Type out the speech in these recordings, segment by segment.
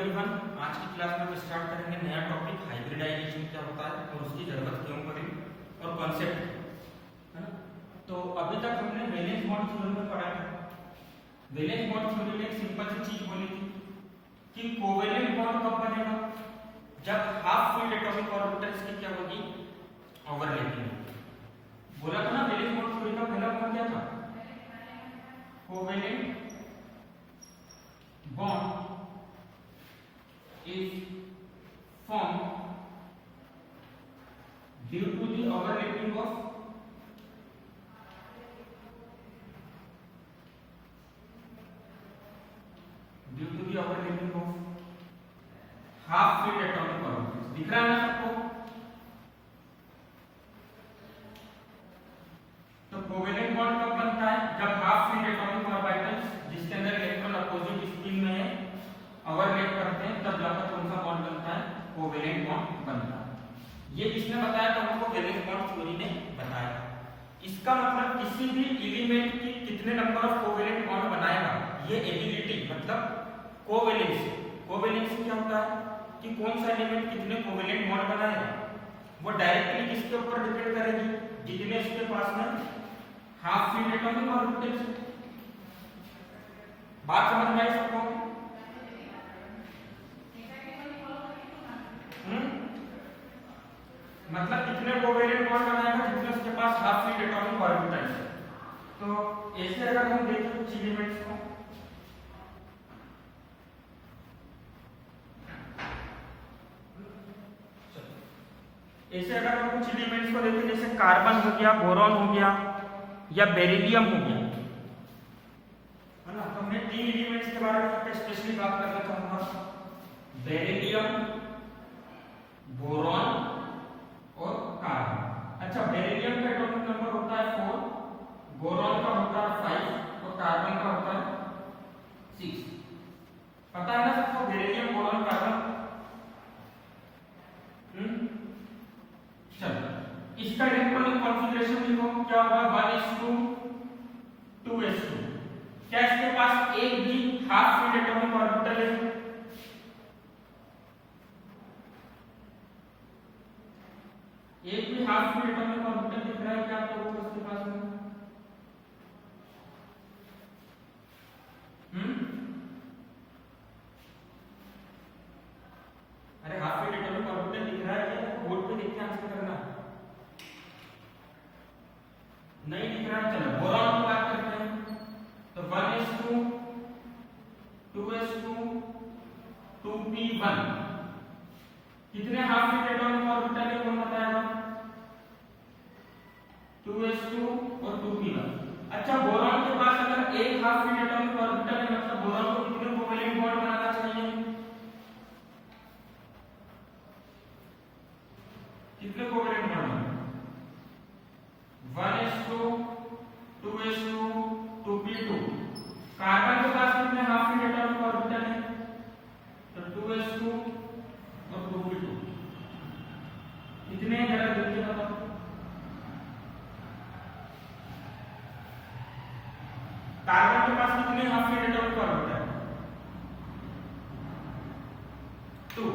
Everyone, आज की class में हम स्टार्ट करेंगे नया टॉपिक हाइब्रिडाइजेशन क्या होता है और उसकी जरूरत क्यों पड़ी और कॉन्सेप्ट है ना। तो अभी तक हमने वैलेंस बॉन्ड थ्योरी में पढ़ा था। वैलेंस बॉन्ड थ्योरी में एक सिंपल सी चीज बोली थी कि कोवेलेंट बॉन्ड कब बनेगा, जब हाफ फील्ड एटॉमिक ऑर्बिटल्स की क्या होगी, ओवरलैपिंग। बोला था ना वैलेंस बॉन्ड थ्योरी का पहला पॉइंट क्या था, covalent bond is formed due to the overlapping of half filled atomic orbitals। दिख रहा है ना सबको? तो कोवेलेंट बॉन्ड कब बनता है, जब हाफ फील्ड एटॉमिक ऑर्बिटल्स जिसके अंदर इलेक्ट्रॉन अपोजिट स्पिन में ओवरलैप करते हैं तब जाकर कौन सा बॉन्ड बनता है, कोवेलेंट बॉन्ड बनता है। ये किसने बताया था हमको, वैलेंस बॉन्ड थ्योरी ने बताया। इसका मतलब किसी भी एलिमेंट की कितने नंबर ऑफ कोवेलेंट बॉन्ड बनाएगा, ये एबिलिटी मतलब कोवेलेंस। कोवेलेंस क्या होता है कि कौन सा एलिमेंट कितने कोवेलेंट बॉन्ड बनाएगा, वो डायरेक्टली किसके ऊपर डिपेंड करेगी, जितने उसके पास में हाफ फील्ड एटॉमिक ऑर्बिटल्स। बात समझ में आई सबको? मतलब कितने कोवेलेंट बॉन्ड बनाएगा, जितने उसके पास हाफ फील्ड एटॉमिक ऑर्बिटल्स है। तो ऐसे अगर हम देखें कुछ एलिमेंट्स को, ऐसे अगर हम कुछ एलिमेंट्स को देखें, जैसे कार्बन हो गया, बोरॉन हो गया या बेरिलियम हो गया, है ना। तो मैं तीन एलिमेंट्स के बारे में स्पेशली बात करना चाहूंगा, बेरिलियम, बोरॉन और कार्बन। अच्छा, बेरिलियम का एटॉमिक नंबर होता है 4, बोरॉन का होता है 5 और कार्बन का होता है 6। पता है ना सबको बेरिलियम, बोरॉन, कार्बन? चलो इसका इलेक्ट्रॉनिक कॉन्फ़िगरेशन देखो क्या होगा, 1:2:2s2। क्या इसके पास एक भी हाफ फील्ड एटॉमिक ऑर्बिटल है? एक भी हाफ फील्ड एटॉमिक ऑर्बिटल दिख रहा है क्या आप लोगों को इसके पास में? अरे हाफ फील्ड एटॉमिक ऑर्बिटल दिख रहा है क्या? बोर्ड पे देख के आंसर करना। नहीं दिख रहा है, चलो बोरॉन की बात करते हैं। तो 1:2:2p1 कितने हाफ फील्ड एटॉमिक ऑर्बिटल है, कौन बताएगा? 2s2 और 2p1। अच्छा, बोरॉन के पास अगर एक हाफ फील्ड एटॉमिक ऑर्बिटल है, मतलब बोरॉन को कितने कोवेलेंट बॉन्ड बनाना चाहिए, कितने कोवेलेंट बॉन्ड? 1:2:2p2। कार्बन के पास कितने हाफ फील्ड एटॉमिक ऑर्बिटल है? तो 2s2 और 2p2। कितने हैं जरा देख के बताओ। कार्बन के पास कितने हाफ फील्ड एटॉमिक ऑर्बिटल है? 2।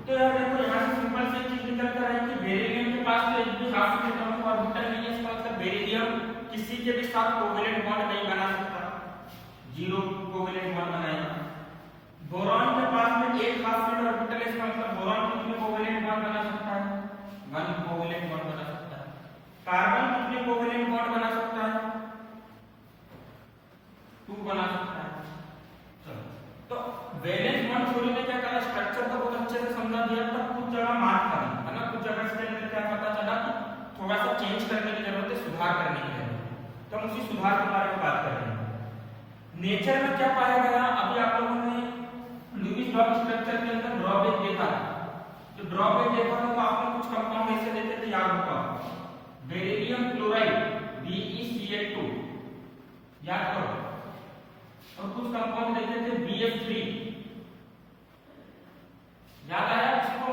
तो यार देखो यहाँ से सिंपल सी चीज निकल कर आई कि बेरिलियम के पास तो एक भी हाफ फील्ड एटॉमिक ऑर्बिटल नहीं है। इसका मतलब बेरिलियम किसी के भी साथ कोवेलेंट बॉन्ड नहीं बना सकता, 0 कोवेलेंट बॉन्ड बनाएगा। बोरॉन के पास में एक हाफ फील्ड ऑर्बिटल है, इसका मतलब बोरॉन कितने कोवेलेंट बॉन्ड बना सकता है? 1 कोवेलेंट बॉन्ड बना सकता है। कार्बन कितने कोवेलेंट बॉन्ड बना सकता है? 2 बना सकता है। चलो, तो वैलेंस बॉन्ड थ्योरी में क्या करा, स्ट्रक्चर तो बहुत अच्छे से समझा दिया, पर कुछ जगह मार्क करना है ना, कुछ जगह इसके अंदर क्या पता चला कि थोड़ा सा चेंज करने की जरूरत है, सुधार करने की जरूरत है। तो हम उसी सुधार के बारे में बात कर रहे हैं। नेचर में क्या पाया गया, अभी आप लोगों ने लुईस डॉट स्ट्रक्चर के अंदर ड्रॉबैक देखा। तो ड्रॉबैक देखा तो आपने कुछ कंपाउंड ऐसे देखे थे, याद होगा, बेरिलियम क्लोराइड BeCl2, याद करो। और कुछ कंपाउंड देखे थे BF3, याद आया किसको?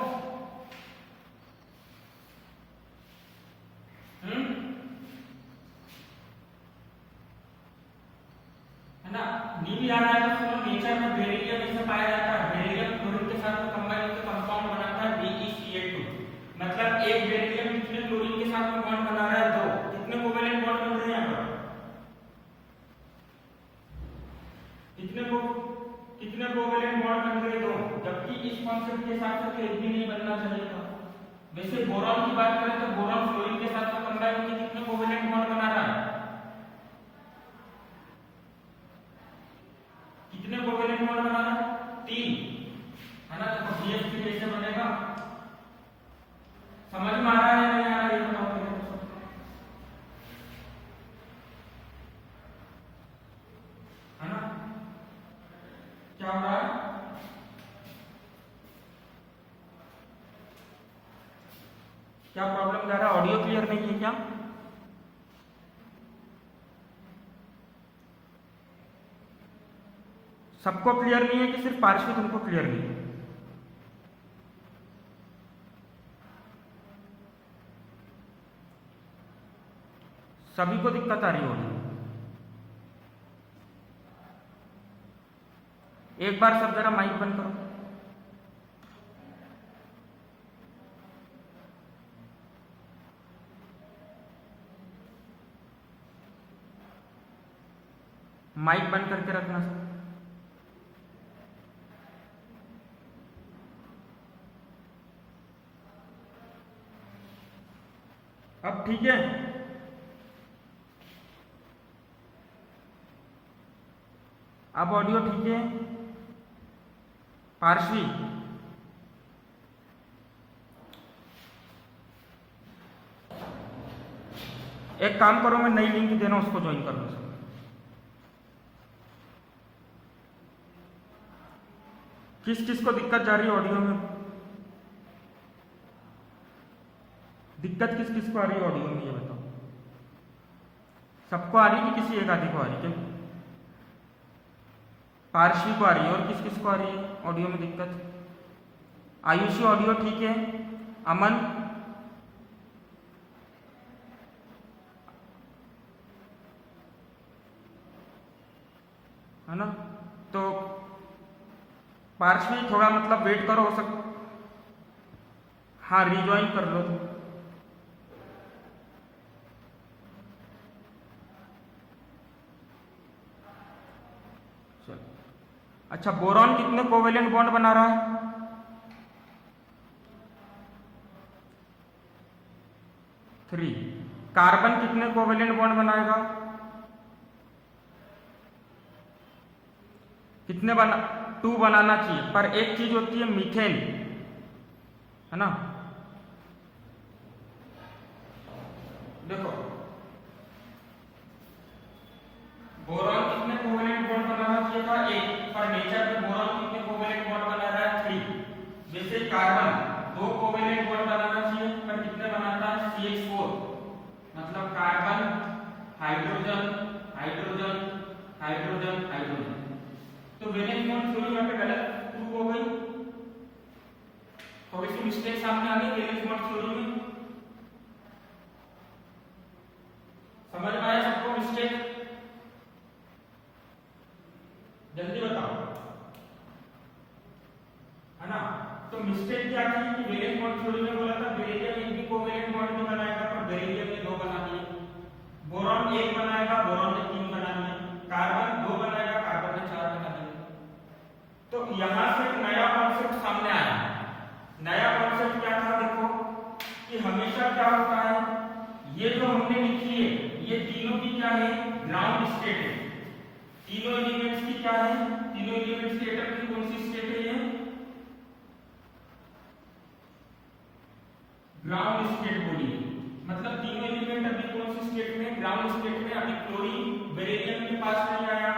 है ना, नहीं भी याद आया तो सुनो, नेचर में बेरिलियम इसमें पाया जाता है, बेरिलियम इस कॉन्सेप्ट के हिसाब से तो एक भी नहीं बनना चाहिए था। वैसे बोरॉन की बात करें तो बोरॉन फ्लोरीन के साथ में कंबाइन होकर कितने कोवेलेंट बॉन्ड बना रहा है? कितने कोवेलेंट बॉन्ड बना रहा है? 3, है ना। तो BF3 कैसे बनेगा? समझ में आ रहा है या नहीं आ रहा है ये बताओ मेरे को। है ना, क्या हो रहा है? क्या प्रॉब्लम जा रहा है? ऑडियो क्लियर नहीं है क्या? सबको क्लियर नहीं है कि सिर्फ पार्श्वी तुमको क्लियर नहीं है? सभी को दिक्कत आ रही होगी। एक बार सब जरा माइक बंद करो। माइक बंद करके रखना सब। अब ठीक है? अब ऑडियो ठीक है? पार्श्वी, एक काम करो, मैं नई लिंक देना, उसको ज्वाइन कर लो। किस किस को दिक्कत जा रही है ऑडियो में? दिक्कत किस किस को आ रही है ऑडियो में ये बताओ। सबको आ रही है कि किसी एक आदि को आ रही है? पार्श्वी को आ रही है। और किस किस को आ रही है ऑडियो में दिक्कत? आयुषी ऑडियो ठीक है? अमन, है ना। तो पार्श्वी थोड़ा मतलब वेट करो, हो सकता, हाँ रिज्वाइन कर लो तुम। चलो अच्छा, बोरॉन कितने कोवेलेंट बॉन्ड बना रहा है? 3। कार्बन कितने कोवेलेंट बॉन्ड बनाएगा? कितने 2 बनाना चाहिए। पर एक चीज होती है मीथेन, है ना। देखो बोरॉन कितने कोवेलेंट बॉन्ड बनाना चाहिए था? 1। पर नेचर में बोरॉन कितने कोवेलेंट बॉन्ड बना रहा है? 3। जैसे कार्बन 2 कोवेलेंट बॉन्ड बनाना चाहिए, पर कितने बनाता है? CH4। मतलब carbon, hydrogen, hydrogen, hydrogen, hydrogen. तो वैलेंस बॉन्ड थ्योरी यहाँ पे गलत प्रूव हो गई। थोड़ी सी मिस्टेक सामने आ गई वैलेंस बॉन्ड थ्योरी में। समझ में आया सबको मिस्टेक? जल्दी बताओ, है ना। तो मिस्टेक क्या थी कि वैलेंस बॉन्ड थ्योरी में बोला था बेरिलियम एक भी कोवेलेंट बॉन्ड नहीं बनाएगा, पर बेरिलियम ने 2 बना दिए। बोरॉन 1 बनाएगा, बोरॉन ने 3 बना दिए। कार्बन 2 बनाएगा, कार्बन ने 4 बना दिए। तो यहां से एक नया कॉन्सेप्ट सामने आया। नया कॉन्सेप्ट क्या था? देखो कि हमेशा क्या होता है, ये जो हमने लिखी है ये तीनों की क्या है? ग्राउंड स्टेट है। तीनों एलिमेंट्स की क्या है? तीनों एलिमेंट्स की एटम की कौन सी स्टेट है? ये ग्राउंड स्टेट बोली है। मतलब तीनों एलिमेंट अभी कौन सी स्टेट में? ग्राउंड स्टेट में। अभी क्लोरीन बेरिलियम के पास नहीं आया,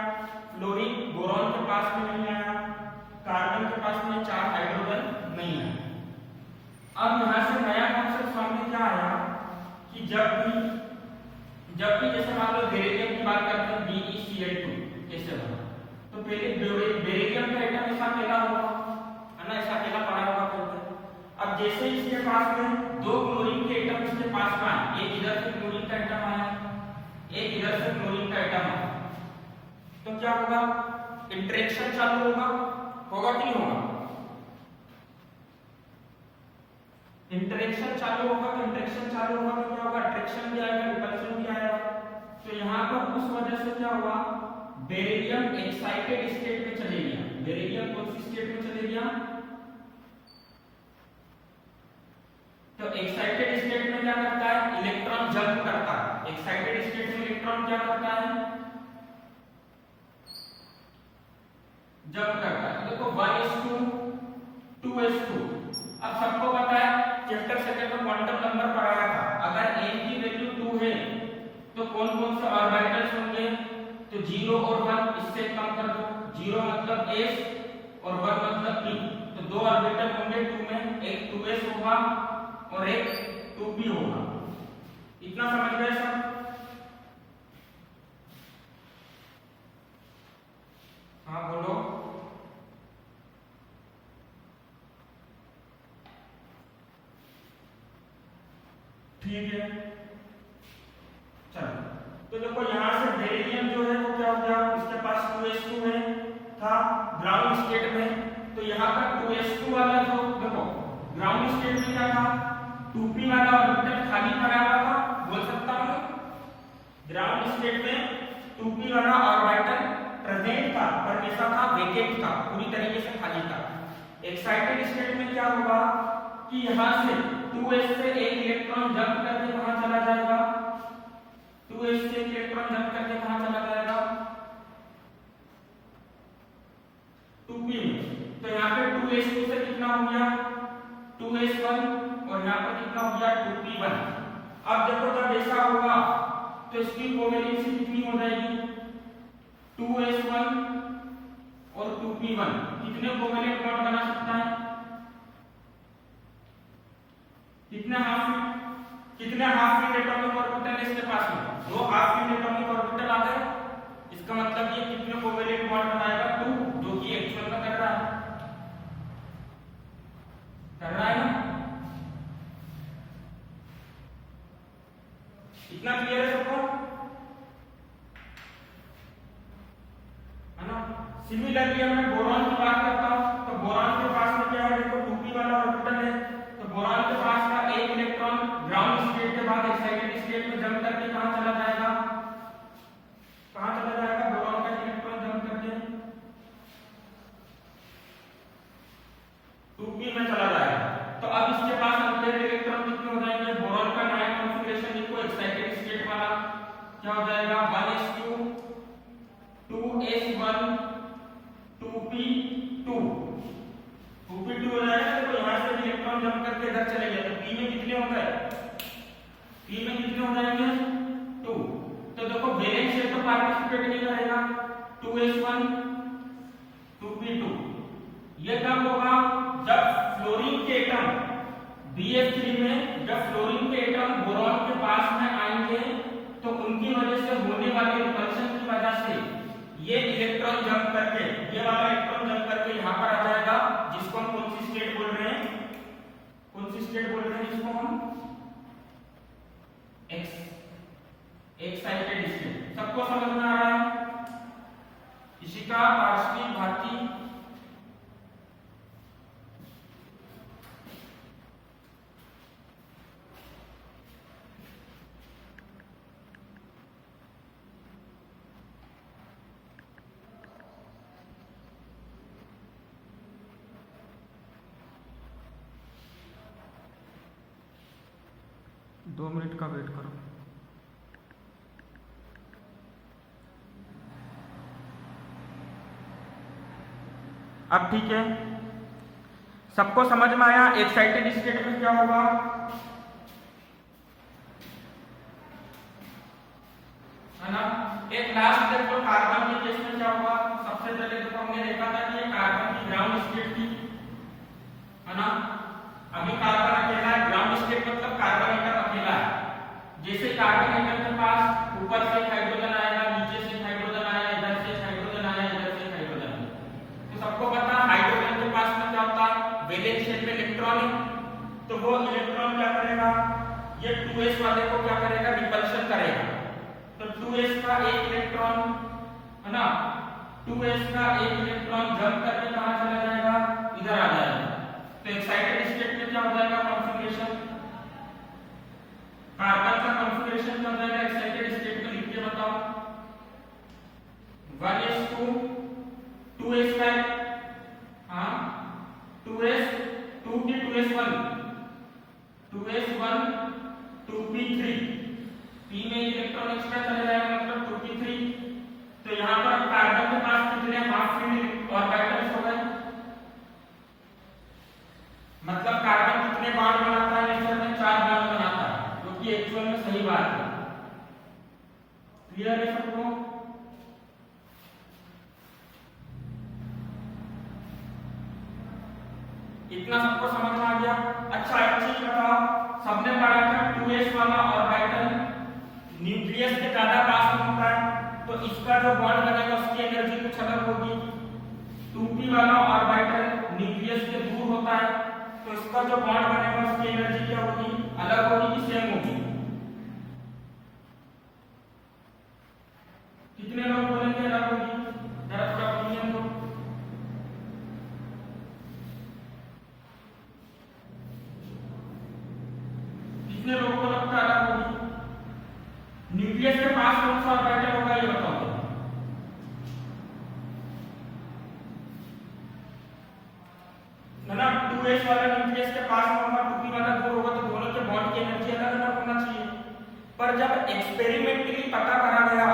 फ्लोरीन बोरॉन के पास में नहीं आया, कार्बन के पास में 4 हाइड्रोजन नहीं आया। अब यहां से नया कॉन्सेप्ट सामने क्या आया कि जब भी जैसे मान लो बेरिलियम की बात करते हैं, BeCl2 कैसे बना? तो पहले बेरिलियम का एटम ऐसा अकेला होगा, है ना, ऐसा अकेला पड़ा होगा करके। अब जैसे इसके पास में 2 क्लोरीन के एटम इसके पास में आए, एक इधर से क्लोरीन का एटम आया, एक इधर से क्लोरीन का एटम आया, तो क्या होगा? इंटरेक्शन चालू होगा कि नहीं होगा? इंटरेक्शन चालू होगा तो क्या होगा? अट्रैक्शन भी आएगा, रिपल्शन भी आएगा। तो यहाँ पर उस वजह से क्या हुआ? बेरिलियम एक्साइटेड स्टेट में चले गया। बेरिलियम कौन सी स्टेट में चले गया? तो एक्साइटेड स्टेट में क्या करता है, इलेक्ट्रॉन जंप करता है। एक्साइटेड स्टेट में इलेक्ट्रॉन क्या करता है, जंप करता है। देखो 1:2 2:2। अब सबको पता है, चैप्टर सेकंड में क्वांटम नंबर पढ़ाया था, अगर n की वैल्यू 2 है तो कौन कौन से ऑर्बिटल्स होंगे, तो 0 और 1 इससे कम कर दो। 0 मतलब s और 1 मतलब p, तो दो ऑर्बिटल होंगे 2 में, एक 2s होगा और एक 2p होगा। इतना समझ गए सब? हाँ बोलो। ठीक है, चलो। तो देखो यहां से बेरिलियम जो है वो क्या हो गया, इसके पास 2s2 है था ग्राउंड स्टेट में, तो यहाँ पर 2s2 वाला जो देखो ग्राउंड स्टेट में क्या था, 2p वाला ऑर्बिटल खाली पड़ा हुआ था, बोल सकता हूं ग्राउंड स्टेट में 2p वाला ऑर्बिटल प्रेजेंट था पर कैसा था, वेकेंट था, पूरी तरीके से खाली था। एक्साइटेड स्टेट में क्या होगा कि यहां से 2s से एक इलेक्ट्रॉन जंप करके कहां चला जाएगा, 2s से एक इलेक्ट्रॉन जंप करके कहां चला जाएगा, 2p में। तो यहाँ पे 2s2 से कितना हो गया, 2s1 और यहाँ पर कितना हो गया, 2p1। अब देखो जब ऐसा होगा तो इसकी कोवेलेंसी कितनी हो जाएगी, 2s1 और 2p1 कितने कोवेलेंट बॉन्ड बना सकता है, कितने हाफ फील्ड एटॉमिक ऑर्बिटल है इसके पास में, दो हाफ फील्ड एटॉमिक ऑर्बिटल आ गए। इसका मतलब ये कितने कोवेलेंट बॉन्ड बनाएगा, 2, जो कि एक्चुअल में कर रहा है ना। इतना क्लियर है सबको, है ना। सिमिलरली मैं बोरॉन की बात करता हूं, तो बोरॉन के पास में क्या है, देखो 2p वाला ऑर्बिटल है, तो बोरॉन के पास का एक इलेक्ट्रॉन ग्राउंड स्टेट के बाद एक्साइटेड स्टेट में जंप करके कहां चला जाएगा, कहां चला जाएगा, बोरॉन का इलेक्ट्रॉन जंप करके 2p में चला जाएगा। तो अब इसके पास अनपेयर्ड इलेक्ट्रॉन कितने हो जाएंगे, बोरॉन का नया कॉन्फ़िगरेशन लिखो, एक्साइटेड स्टेट वाला क्या हो जाएगा, 1s2 2s1 2p2 2p2 हो जाएगा। तो यहां से इलेक्ट्रॉन जंप करके इधर चले गए, तो p में कितने हो गए, p में कितने हो जाएंगे, 2। तो देखो वैलेंस शेल तो पार्टिसिपेट नहीं करेगा, 2s1 2p2। ये कब होगा, जब फ्लोरीन के एटम BF3 में, जब फ्लोरीन के एटम बोरॉन के पास में आएंगे तो उनकी वजह से होने वाली रिपल्शन की वजह से ये इलेक्ट्रॉन जंप करके, ये वाला इलेक्ट्रॉन जंप करके यहां पर आ जाएगा, जिसको हम कौन सी स्टेट बोल रहे हैं, कौन सी स्टेट बोल रहे हैं, जिसको हम एक्साइटेड स्टेट। सबको समझ में आ रहा है, इशिका, आरती, भारती, दो मिनट का वेट करो। अब ठीक है, सबको समझ में आया एक्साइटेड स्टेट में क्या होगा, है ना। एक लास्ट देखो कार्बन के केस में क्या होगा, सबसे पहले देखो हमने देखा था कि ये कार्बन की ग्राउंड स्टेट थी, है ना। अभी कार्बन अकेला है, ग्राउंड स्टेट मतलब कार्बन एटम अकेला है। जैसे कार्बन एटम के पास ऊपर से हाइड्रोजन आएगा, नीचे से हाइड्रोजन आया, इधर से हाइड्रोजन आया, इधर से हाइड्रोजन आया, तो सबको पता है हाइड्रोजन के पास में क्या होता है, वैलेंस शेल में इलेक्ट्रॉन है, तो वो इलेक्ट्रॉन क्या करेगा, ये 2s वाले को क्या करेगा, रिपल्शन करेगा। तो 2s का एक इलेक्ट्रॉन, है ना, 2s का एक इलेक्ट्रॉन जंप करके कहां चला जाएगा, इधर आ जाएगा। तो एक्साइटेड स्टेट में क्या हो जाएगा, कॉन्फ़िगरेशन, कार्बन का कॉन्फ़िगरेशन क्या हो जाएगा एक्साइटेड स्टेट में, लिख के बताओ, 1s2 2s का, हाँ 2s 2 की 2s1 2s 2s1 2p3, p में इलेक्ट्रॉन एक्स्ट्रा चले जाएगा मतलब 2p3। तो यहाँ पर कार्बन के पास कितने हाफ फील्ड ऑर्बिटल्स हो गए, मतलब कार्बन कितने बॉन्ड बनाता है नेचर में, 4 बॉन्ड बनाता है, जो कि एक्चुअल में सही बात है। क्लियर है सबको? इतना सबको समझ में आ गया? अच्छा एक चीज बताओ, सबने पढ़ा था 2s वाला ऑर्बिटल न्यूक्लियस के ज्यादा पास में होता है, तो इसका जो बॉन्ड बनेगा उसकी एनर्जी कुछ अलग होगी। 2p वाला ऑर्बिटल न्यूक्लियस से दूर होता है, तो इसका जो बॉन्ड बनेगा उसकी एनर्जी क्या होगी, अलग होगी कि सेम होगी? कितने लोग बोलेंगे अलग होगी? जरा थोड़ा ओपिनियन दो। कितने लोगों को लगता है अलग होगी? न्यूक्लियस के पास कौन सा ऑर्बिटल होगा ये बताओ। ना 2s वाला न्यूक्लियस के पास में होगा, 2p वाला दूर होगा, तो दोनों के बॉन्ड की एनर्जी अलग अलग होना चाहिए। पर जब एक्सपेरिमेंटली पता करा गया,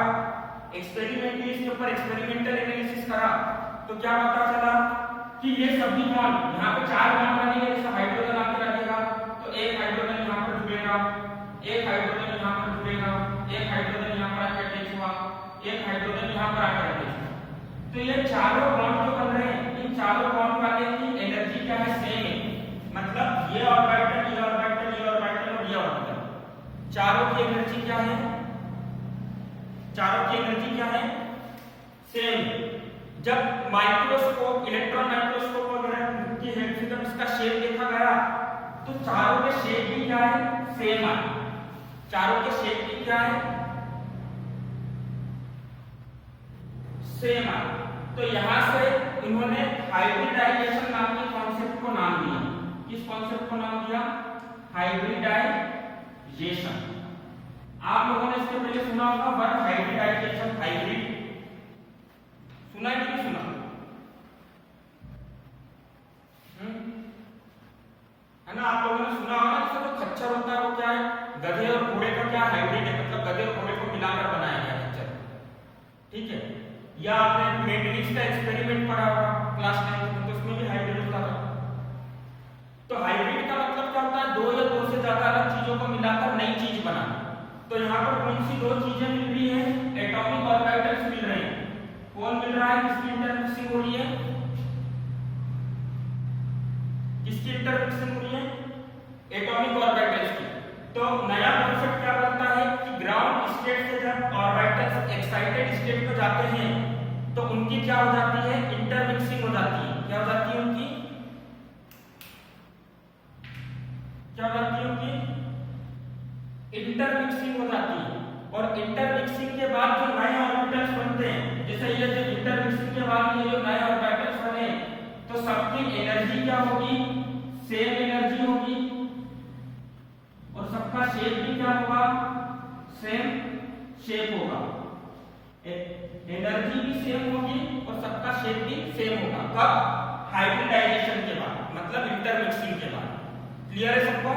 एक्सपेरिमेंटली इसके ऊपर एक्सपेरिमेंटल एनालिसिस करा, तो क्या पता चला कि ये सभी बॉन्ड, यहाँ पे 4 बॉन्ड बनेंगे, जैसे हाइड्रोजन आके लगेगा तो एक हाइड्रोजन यहाँ पर जुड़ेगा, एक हाइड्रोजन यहाँ पर जुड़ेगा, एक हाइड्रोजन यहाँ पर आके अटैच हुआ, एक हाइड्रोजन यहाँ पर आके अटैच हुआ। तो ये चारों बॉन्ड जो बन रहे हैं, इन चारों बॉन्ड वाले की एनर्जी क्या है, सेम है। मतलब ये ऑर्बिटल, ये ऑर्बिटल, ये ऑर्बिटल और ये ऑर्बिटल, चारों की एनर्जी क्या है, चारों की एनर्जी क्या है, सेम। जब माइक्रोस्कोप, इलेक्ट्रॉन माइक्रोस्कोप वगैरह की हेल्प से जब इसका शेप देखा गया, तो चारों के शेप भी क्या है, सेम है। चारों के शेप भी क्या है, सेम है। तो यहां से इन्होंने हाइब्रिडाइजेशन नाम के कॉन्सेप्ट को नाम दिया। किस कॉन्सेप्ट को नाम दिया, हाइब्रिडाइजेशन। आप लोगों ने इसके पहले सुना होगा वर्ड हाइब्रिडाइजेशन, हाइब्रिड सुना है कि नहीं सुना? है ना, आप लोगों ने सुना होगा। जैसे जो खच्चर होता है वो क्या है, गधे और घोड़े का क्या हाइब्रिड है, मतलब गधे और घोड़े को मिलाकर बनाया गया खच्चर, ठीक है। या आपने मेंडलिस का एक्सपेरिमेंट पढ़ा होगा क्लास 9 में, तो उसमें भी हाइब्रिड होता था। तो हाइब्रिड का मतलब क्या होता है, 2 या 2 से ज्यादा अलग चीजों को मिलाकर नई चीज बनाना। तो यहाँ पर कौन सी 2 चीजें मिल रही है, एटॉमिक ऑर्बिटल्स मिल रहे हैं। कौन मिल रहा है, किसकी इंटरमिक्सिंग हो रही है, किसकी इंटरमिक्सिंग हो रही है, एटॉमिक ऑर्बिटल्स की। तो नया कॉन्सेप्ट क्या बनता है कि ग्राउंड स्टेट से जब ऑर्बिटल्स एक्साइटेड स्टेट में जाते हैं, तो उनकी क्या हो जाती है, इंटरमिक्सिंग हो जाती है। क्या हो जाती है उनकी, क्या हो जाती है उनकी, इंटरमिक्सिंग हो जाती है। और इंटरमिक्सिंग के बाद जो नए ऑर्बिटल्स बनते हैं, जैसे ये जो इंटरमिक्सिंग के बाद ये जो नए ऑर्बिटल्स बने, तो सबकी एनर्जी क्या होगी, सेम एनर्जी होगी, और सबका शेप भी क्या होगा, सेम शेप होगा। एनर्जी भी सेम होगी और सबका शेप भी सेम होगा। कब, हाइब्रिडाइजेशन के बाद, मतलब इंटरमिक्सिंग के बाद। क्लियर है सबको?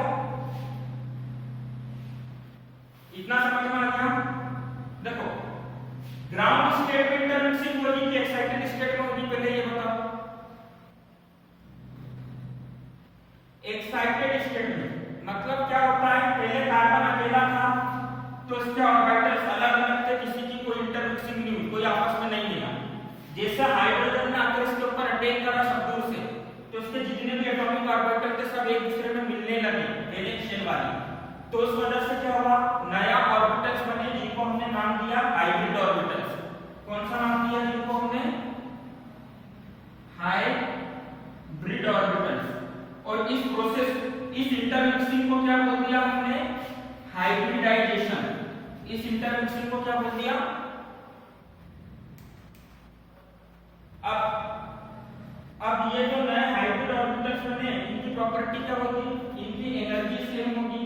इतना समझ में आ गया? देखो, ग्राउंड स्टेट में इंटरमिक्सिंग होगी कि एक्साइटेड स्टेट में होगी, पहले ये बताओ। एक्साइटेड स्टेट में मतलब क्या होता है, पहले कार्बन अकेला था तो इसके ऑर्बिटल्स अलग अलग थे, किसी की कोई इंटरमिक्सिंग नहीं हुई, कोई आपस में नहीं मिला। जैसे हाइड्रोजन ने आकर इसके ऊपर अटैक करा सब दूर से, तो इसके जितने भी एटॉमिक ऑर्बिटल थे सब एक दूसरे में मिलने लगे, वैलेंस शेल वाले। तो उस वजह से क्या हुआ, नया ऑर्बिटल्स बने, जिनको हमने नाम दिया हाइब्रिड ऑर्बिटल्स। कौन सा नाम दिया जिनको हमने, हाइब्रिड ऑर्बिटल्स। और इस प्रोसेस, इस इंटरमिक्सिंग को क्या बोल दिया हमने, हाइब्रिडाइजेशन। इस इंटरमिक्सिंग को क्या बोल दिया, अब ये जो नए हाइब्रिड ऑर्बिटल्स बने, इनकी प्रॉपर्टी क्या होगी, इनकी एनर्जी सेम होगी।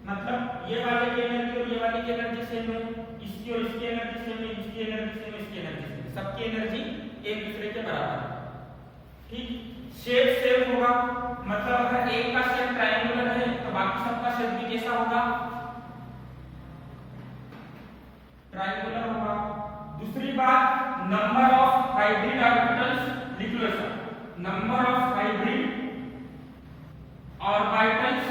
मतलब ये वाले की एनर्जी और ये वाले की एनर्जी सेम है, इसकी और इसकी एनर्जी सेम है, इसकी एनर्जी सेम है, इसकी एनर्जी सेम है, सबकी एनर्जी एक दूसरे के बराबर है। ठीक, शेप सेम होगा। मतलब अगर एक का शेप ट्रायंगुलर है तो बाकी बाकी सबका शेप भी कैसा होगा, ट्रायंगुलर होगा। दूसरी बात, नंबर ऑफ हाइब्रिड ऑर्बिटल्स लिख लो sir, number of hybrid orbitals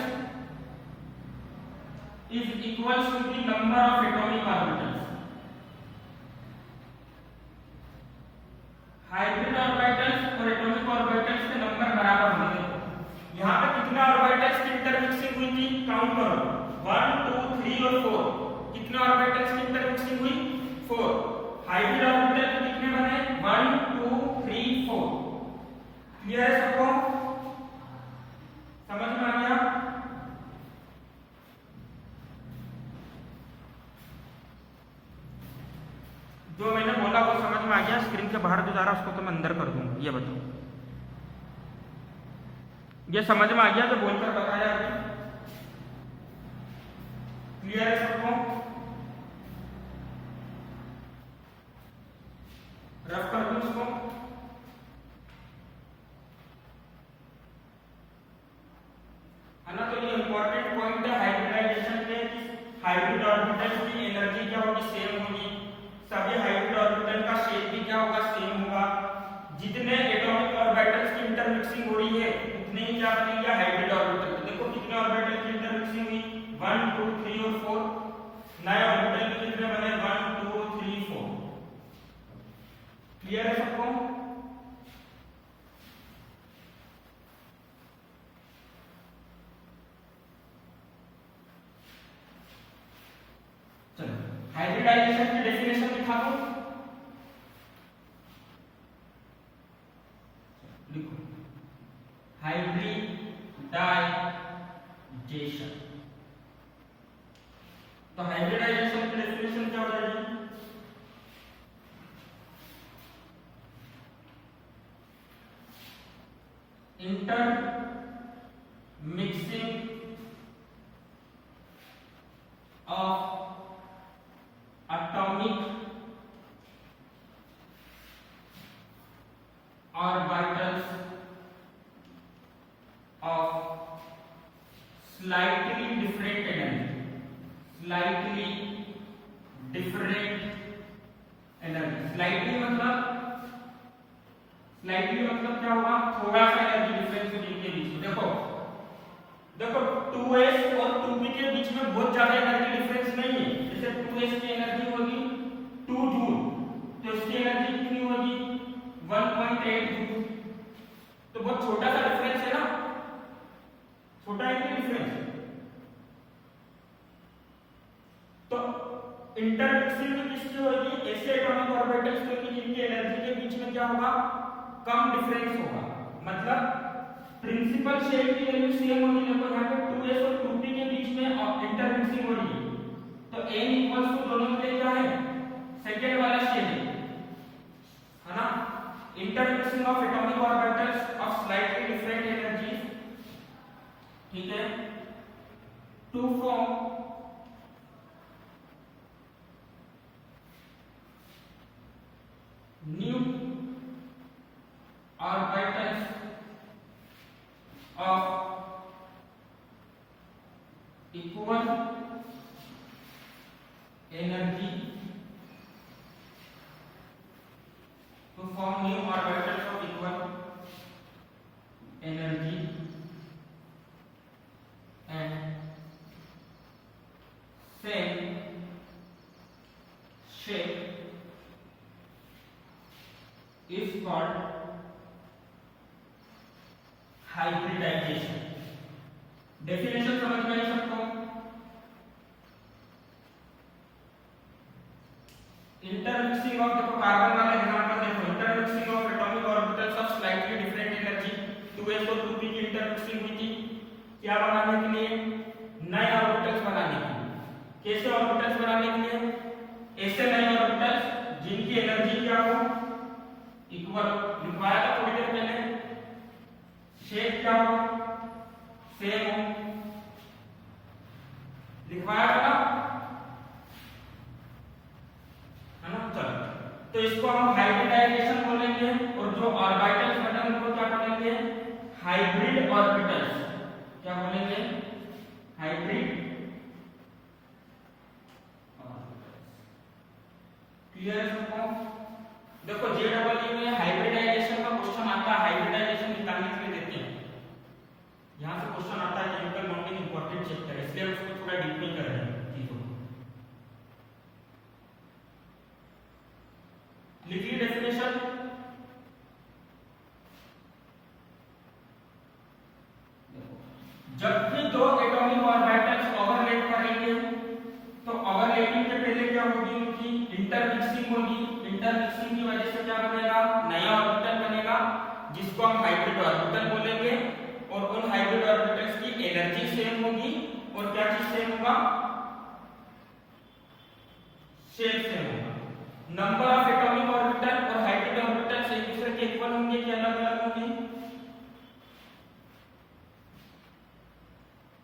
is equals to the number of atomic orbitals. Hybrid orbitals और एटॉमिक ऑर्बिटल्स के नंबर बराबर होंगे। यहाँ पे कितने ऑर्बिटल्स की इंटरमिक्सिंग हुई थी, काउंट करो, 1 2 3 और 4। कितने ऑर्बिटल्स की इंटरमिक्सिंग हुई, 4। हाइब्रिड ऑर्बिटल के कितने बने, 1 2 3 4। क्लियर है सबको, समझ में आ गया? जो मैंने बोला वो समझ में आ गया? स्क्रीन के बाहर जो जा रहा है उसको तो मैं अंदर कर दूंगा। ये बताओ, ये समझ में आ गया जो बोलकर बताया अभी? क्लियर है सबको? रफ कर दूं इसको? है ना? तो ये इंपॉर्टेंट पॉइंट है हाइब्रिडाइजेशन के, हाइब्रिड ऑर्बिटल की एनर्जी क्या होगी, सेम होगी। सभी हाइब्रिड ऑर्बिटल का शेप भी क्या होगा, सेम होगा। जितने एटॉमिक ऑर्बिटल्स की इंटरमिक्सिंग हो रही है उतने ही क्या बनेंगे, हाइब्रिड ऑर्बिटल। तो देखो कितने ऑर्बिटल की इंटरमिक्सिंग हुई, 1 2 3 और 4। नए ऑर्बिटल के कितने बने, 1 2 3 4। क्लियर है सबको? चलो हाइब्रिडाइजेशन की डेफिनेशन लिखा दो, लिखो हाइब्रिडाइजेशन। तो हाइब्रिडाइजेशन की डेफिनेशन क्या हो जाएगी, inter mixing of atomic orbitals of slightly different energy, slightly different energy। slightly मतलब क्या होगा, थोड़ा सा एनर्जी डिफरेंस हो इनके बीच में। देखो 2s और 2p के बीच में बहुत ज्यादा एनर्जी डिफरेंस नहीं है। जैसे 2s की एनर्जी होगी 2 जूल, तो इसकी एनर्जी कितनी होगी, 1.8 जूल। तो बहुत छोटा सा डिफरेंस है ना, छोटा है कि डिफरेंस। तो इंटरमिक्सिंग किसकी होगी, ऐसे एटॉमिक ऑर्बिटल्स की जिनकी एनर्जी के बीच में क्या होगा, कम डिफरेंस होगा। मतलब प्रिंसिपल शेप की वैल्यू सेम होगी। देखो यहाँ पे 2s और 2p के बीच में इंटरमिक्सिंग हो रही है, तो n इक्वल्स टू दोनों के लिए क्या है, सेकंड वाला शेप है ना। Intermixing of atomic orbitals of slightly different energies, ठीक है, to form new orbitals of equal energy to form new orbitals of equal energy and same shape is called hybridisation. Definition समझ में आई सबको? Intermixing of, देखो carbon वाला example देखो, intermixing of atomic orbitals of slightly different energy, 2s और 2p की intermixing हुई थी क्या बनाने के लिए, नए ऑर्बिटल्स बनाने के लिए। कैसे ऑर्बिटल्स बनाने के लिए, ऐसे नए ऑर्बिटल्स जिनकी एनर्जी क्या हो, इक्वल। लिखवाया था थोड़ी देर पहले, शेप क्या हो, सेम हो, लिखवाया था है ना। चलो तो इसको हम हाइब्रिडाइजेशन बोलेंगे, और जो ऑर्बिटल्स बने उनको क्या बोलेंगे, हाइब्रिड ऑर्बिटल्स। क्या बोलेंगे, हाइब्रिड क्लियर है सबको? देखो JEE में हाइब्रिडाइजेशन का क्वेश्चन आता है, हाइब्रिडाइजेशन निकालने के लिए देते हैं, यहां से क्वेश्चन आता है केमिकल बॉन्डिंग इंपॉर्टेंट चैप्टर, इसलिए उसको थोड़ा डीपली कर रहे हैं चीजों को। लिखिए डेफिनेशन। जब भी दो एटॉमिक ऑर्बिटल्स ओवरलैप करेंगे तो ओवरलैपिंग के पहले क्या होगी, उनकी इंटरमिक्सिंग होगी। इंटरमिक्सिंग की वजह से क्या बनेगा, नया ऑर्बिटल बनेगा जिसको हम हाइब्रिड ऑर्बिटल बोलेंगे, और उन हाइब्रिड ऑर्बिटल्स की एनर्जी सेम होगी, और क्या चीज सेम होगा, शेप सेम होगा। नंबर ऑफ एटॉमिक ऑर्बिटल और हाइब्रिड ऑर्बिटल्स एक दूसरे के इक्वल होंगे कि अलग अलग होंगे,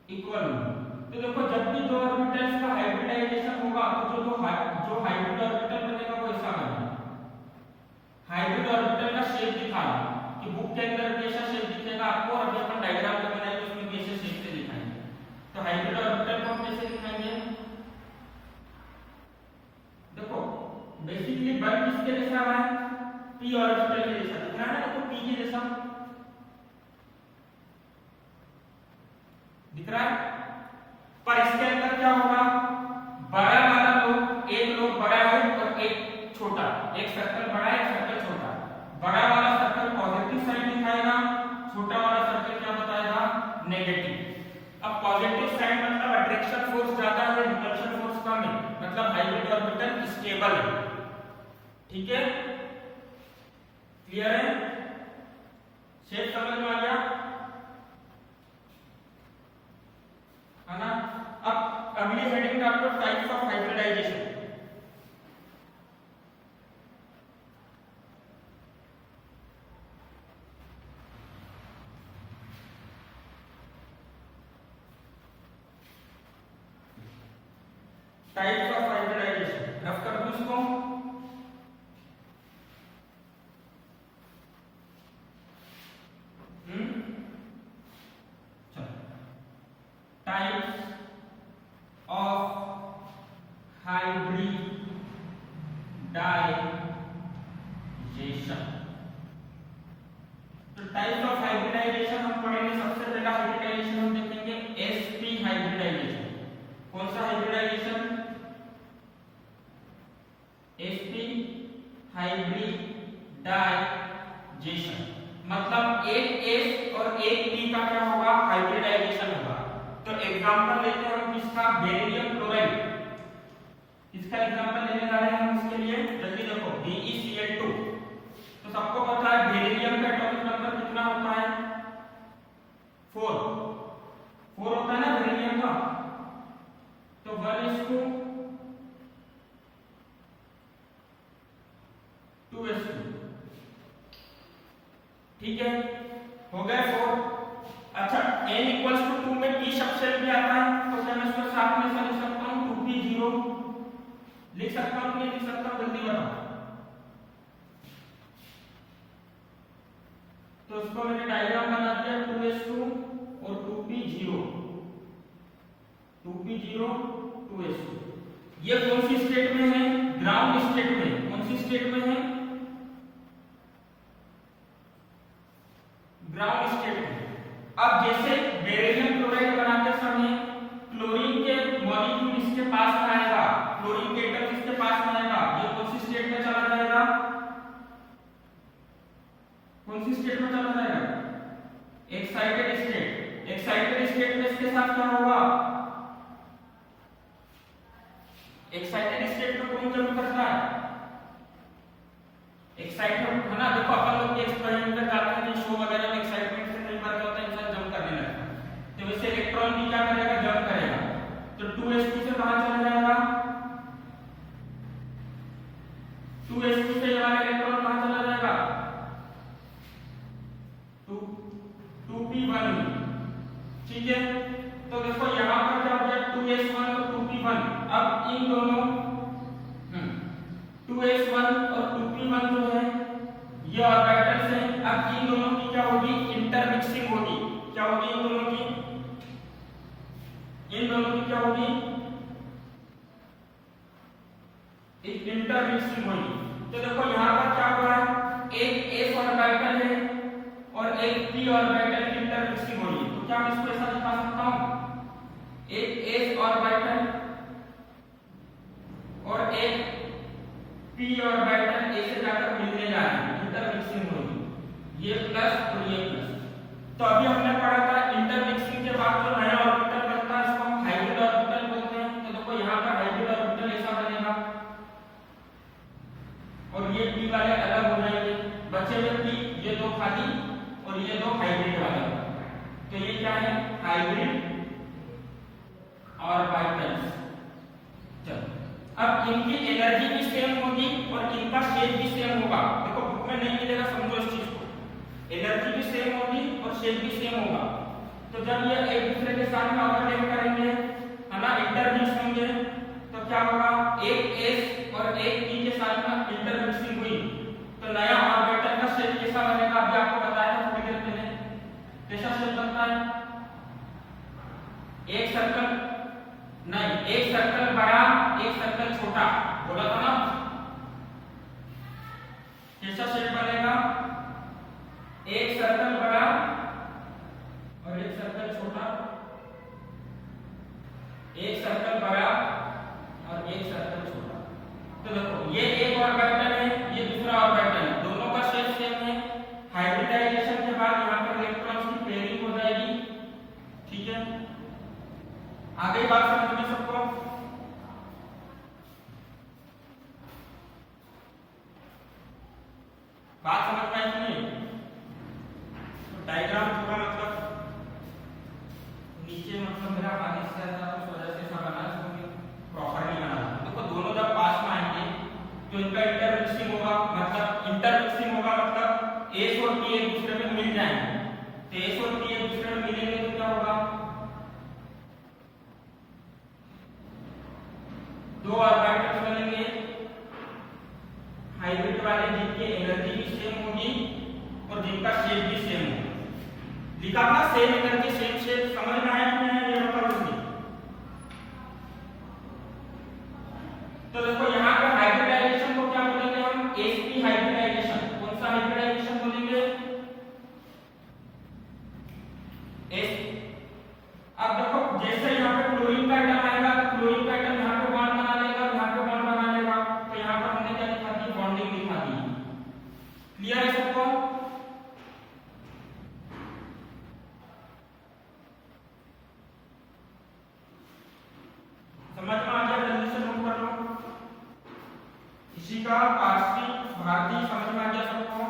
इक्वल होंगे। तो देखो जब भी दो ऑर्बिटल्स का हाइब्रिडाइजेशन होगा तो जो हाइब्रिड ऑर्बिटल बनेगा वो ऐसा बनेगा। हाइब्रिड ऑर्बिटल का शेप दिखाना कि बुक के अंदर कैसा शेप दिखेगा आपको, और अभी अपन डायग्राम में बनाएंगे तो उसमें कैसे शेप से दिखाएंगे। तो हाइब्रिड ऑर्बिटल को हम कैसे दिखाएंगे, देखो बेसिकली बल किसके जैसा है, p ऑर्बिटल के जैसा दिख रहा है ना, देखो p के जैसा दिख रहा है। पर इसके अंदर क्या होगा, बड़ा वाला लोग, एक लोग बड़ा है और एक छोटा, एक सर्कल बड़ा है एक सर्कल छोटा। बड़ा वाला सर्कल पॉजिटिव साइड दिखाएगा, छोटा वाला सर्कल क्या बताएगा, नेगेटिव। अब पॉजिटिव साइड मतलब अट्रैक्शन फोर्स ज्यादा है, रिपल्शन फोर्स कम है, मतलब हाइब्रिड ऑर्बिटल स्टेबल है। ठीक है, क्लियर है, शेप समझ में आ गया है ना। अब अगली हेडिंग में आपको types of hybridisation. Types of hybridisation rough कर दूं इसको। Types of hybridisation. तो टाइप्स ऑफ हाइब्रिडाइजेशन हम पढ़ेंगे। सबसे पहला हाइब्रिडाइजेशन हम देखेंगे sp हाइब्रिडाइजेशन। कौन सा हाइब्रिडाइजेशन, sp हाइब्रिडाइजेशन, मतलब एक s और एक p का क्या होगा, हाइब्रिडाइजेशन होगा। तो एग्जांपल लेते हैं हम किसका, बेरिलियम क्लोराइड, इसका एग्जांपल लेने जा रहे हैं हम। इसके लिए जल्दी देखो BeCl2। तो सबको पता है बेरिलियम का एटॉमिक नंबर कितना होता है, 4 होता है ना बेरिलियम का। तो 1:2s2, ठीक है, हो गए 4। अच्छा n=2 में p सबसेट भी आता है, तो क्या मैं इसको साथ में लिख सकता हूं, 2p0 लिख सकता हूं कि नहीं लिख सकता हूं, जल्दी बताओ। तो इसको मैंने डायग्राम बना दिया, 2s2 और 2p0, 2s2। ये कौन सी स्टेट में है, ग्राउंड स्टेट में। कौन सी स्टेट में है, ग्राउंड स्टेट में। अब जैसे बेरिलियम क्लोराइड बनाते समय क्लोरीन के मॉलिक्यूल इसके पास में आएगा, क्लोरीन के एटम इसके पास में आएगा, ये कौन सी स्टेट में चला जाएगा, कौन सी स्टेट में चला जाएगा, एक्साइटेड स्टेट। एक्साइटेड स्टेट में इसके साथ क्या होगा, एक्साइटेड स्टेट में कौन जरूर करता है, एक्साइटमेंट है ना। देखो अपन लोग के एक्सपेरिमेंट में जाते हैं, शो वगैरह में एक्साइटमेंट से कई बार क्या होता है, इंसान जंप करने लगता है। तो वैसे इलेक्ट्रॉन भी क्या करेगा, जंप करेगा। तो 2s2 से कहां चला जाएगा, 2s2 से ये वाला इलेक्ट्रॉन कहां चला जाएगा, 2p1 में। ठीक है, तो देखो यहां पर क्या हो गया, 2s1 और 2p1। अब इन दोनों 2s1 और 2p1 जो है ये ऑर्बिटल्स हैं। अब इन दोनों की क्या होगी, इंटरमिक्सिंग होगी। क्या होगी इन दोनों की, इंटरमिक्सिंग हुई। तो देखो यहाँ पर क्या हुआ है, एक s ऑर्बिटल है और एक p ऑर्बिटल की इंटरमिक्सिंग हुई। तो क्या मैं इसको ऐसा दिखा सकता हूँ, एक s ऑर्बिटल और एक p ऑर्बिटल a से जाकर मिलने जा रहे हैं, इंटरमिक्सिंग हुई, ये प्लस और ये प्लस। तो अभी हमने पढ़ा था इंटरमिक्सिंग के बाद जो नया ऑर्बिटल बनता है इसको हम हाइब्रिड ऑर्बिटल बोलते हैं। तो देखो यहाँ पर हाइब्रिड ऑर्बिटल ऐसा बनेगा और ये p वाले अलग हो जाएंगे, बचे हुए p ये दो खाली और ये दो हाइब्रिड वाले। तो ये क्या है, हाइब्रिड ऑर्बिटल्स। चलो अब इनकी एनर्जी भी सेम होगी और इनका शेप भी सेम होगा। देखो बुक में नहीं मिलेगा, समझो इस चीज को, एनर्जी भी सेम होगी और शेप भी सेम होगा। तो जब ये एक दूसरे के साथ में ओवरलैप करेंगे, है ना, इंटरमिक्स होंगे, तो क्या होगा, एक s और एक p के साथ में इंटरमिक्सिंग हुई तो नया ऑर्बिटल का शेप कैसा बनेगा, अभी आपको बताया था थोड़ी देर पहले। कैसा शेप बनता है, एक सर्कल नहीं, एक सर्कल बड़ा एक सर्कल छोटा, बोला था ना। कैसा शेप बनेगा, एक सर्कल बड़ा और एक सर्कल छोटा, एक सर्कल बड़ा और एक सर्कल छोटा। तो देखो ये एक ऑर्बिटल है, ये दूसरा ऑर्बिटल है, दोनों का शेप सेम है। हाइब्रिडाइजेशन के बाद यहाँ पर इलेक्ट्रॉन्स की पेयरिंग हो जाएगी, ठीक है। आगे बात समझ में सबको, बात समझ में आई कि नहीं। तो डायग्राम पूरा मतलब नीचे मतलब मेरा आगे से आता है, उस वजह से ऐसा बना है, प्रॉपर्ली बना है। देखो दोनों जब पास में आएंगे तो इनका इंटरमिक्सिंग होगा, मतलब इंटरमिक्सिंग होगा मतलब s और p एक दूसरे में मिल जाएंगे। तो s और p एक दूसरे में मिलेंगे तो क्या होगा, दो ऑर्बिटल्स बनेंगे हाइब्रिड वाले, जिनकी एनर्जी भी सेम होगी और जिनका शेप भी सेम होगा। लिखा था सेम एनर्जी सेम शेप, समझ में आया कि नहीं, ये बताओ जल्दी। तो देखो यहाँ पे हाइब्रिडाइजेशन को क्या बोलेंगे हम, sp हाइब्रिडाइजेशन। कौन सा हाइब्रिडाइजेशन बोलेंगे, s। अब देखो जैसे यहाँ पे क्लोरीन का एटम आएगा तो क्लोरीन का एटम यहाँ पे बॉन्ड बना लेगा, यहाँ पे बॉन्ड बना लेगा। तो यहाँ पर हमने क्या लिखा दी, बॉन्डिंग लिखा दी। क्लियर है सबको, समझ में आ गया, जल्दी से नोट कर लो। इशिका, पारसी, भारती समझ में आ गया सबको,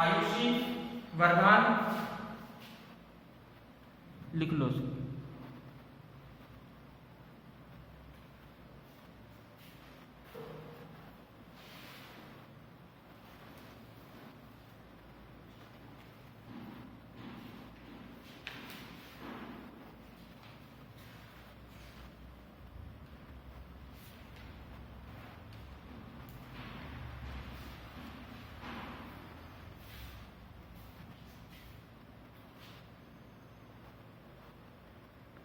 आयुषी, वर्धमान लिख लो।